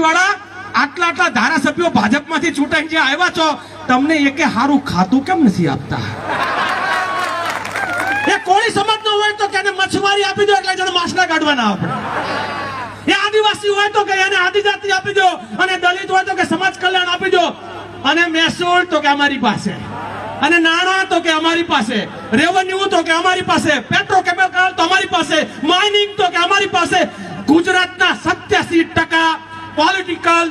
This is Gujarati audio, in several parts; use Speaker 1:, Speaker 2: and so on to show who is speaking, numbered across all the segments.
Speaker 1: વાળા આટલા આટલા ધારાસભ્યો ભાજપમાંથી ચૂંટાઈને જે આવ્યા છો, તમને એકે હારું ખાતું કેમ નથી આપતા? એ કોળી સમાજનો હોય તો કે એને મચ્છમારી આપી દો એટલે જણ માછલા કાઢવાના આપણે. એ આદિવાસી હોય તો કે એને આદિજાતિ આપી દો, અને દલિત હોય તો કે સમાજ કલ્યાણ આપી દો, અને મહેસૂલ તો કે અમારી પાસે, અને નાણાં તો કે અમારી પાસે, રેવન્યુ તો કે અમારી પાસે, પેટ્રોકેમિકલ તો અમારી પાસે, માઇનિંગ તો કે અમારી પાસે. ગુજરાતના 87% પોલિટિકલ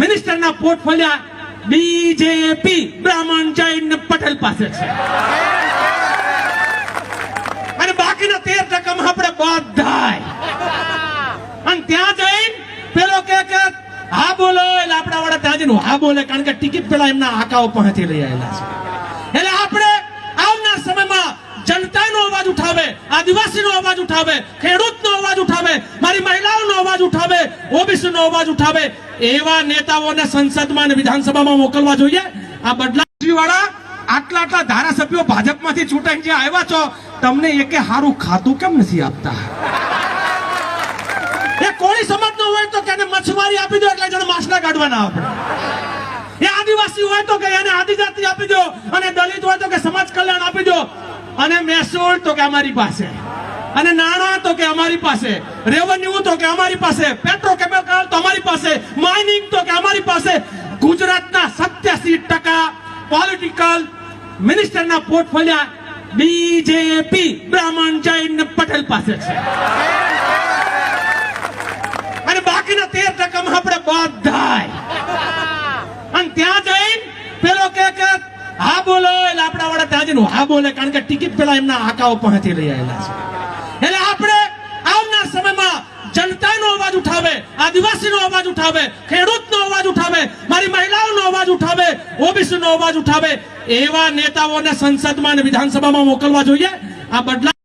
Speaker 1: મિનિસ્ટરના પોર્ટફોલિયો બીજેપી બ્રાહ્મણ જૈન પટેલ પાસે છે, અને બાકીના 13% માં આપણે બધાય. અને ત્યાં જઈને પેલો કે હા બોલો એટલે આપણા વાળા ત્યાં જઈને હા બોલે, કારણ કે ટિકિટ પેલા એમના આકાઓ પાસેથી લઈ આવેલા છે. એટલે આપણે આવનાર સમયમાં જનતાનો અવાજ ઉઠાવે, આદિવાસીનો અવાજ ઉઠાવે, ખેડૂતનો અવાજ ઉઠાવે, મારી મહિલાઓનો અવાજ ઉઠાવે, ઓબીસીનો અવાજ ઉઠાવે એવા નેતાઓને સંસદમાં અને વિધાનસભામાં મોકલવા જોઈએ. આ બદલાવ વાળા આટલા આટલા ધારાસભ્યો ભાજપમાંથી ચૂંટાઈને જે આવ્યા છો, તમને એકે હારું ખાતું કેમ નથી આપતા? એ કોળી સમાજનો હોય તો કે એને મચ્છમારી આપી દો એટલે જણ માછલા કાઢવાના આપણે. એ આદિવાસી હોય તો કે એને આદિજાતિ આપી દો, અને દલિત હોય તો કે સમાજ કલ્યાણ આપી દો, અને મહેસૂલ તો કે અમારી પાસે, અને નાણાં તો કે અમારી પાસે, રેવન્યુ તો કે અમારી પાસે, પેટ્રોકેમિકલ તો અમારી પાસે, માઇનિંગ તો કે અમારી પાસે. ગુજરાતના 87% પોલિટિકલ મિનિસ્ટરના પોર્ટફોલિયો બીજેપી બ્રાહ્મણ જૈન પટેલ પાસે છે, અને બાકીના 13% માં આપણે બધાય. અને ત્યાં જઈને પેલો કે હા બોલો એટલે આપણા વાળા ત્યાં જઈને હા બોલે, કારણ કે ટિકિટ પેલા એમના આકાઓ પાસેથી લઈ આવેલા છે. એટલે આપણે આવનાર સમયમાં જનતાનો અવાજ ઉઠાવે, આદિવાસીનો અવાજ ઉઠાવે, ખેડૂતનો અવાજ ઉઠાવે, મારી મહિલાઓનો અવાજ ઉઠાવે, ઓબીસીનો અવાજ ઉઠાવે એવા નેતાઓને સંસદમાં અને વિધાનસભામાં મોકલવા જોઈએ. આ બદલાવ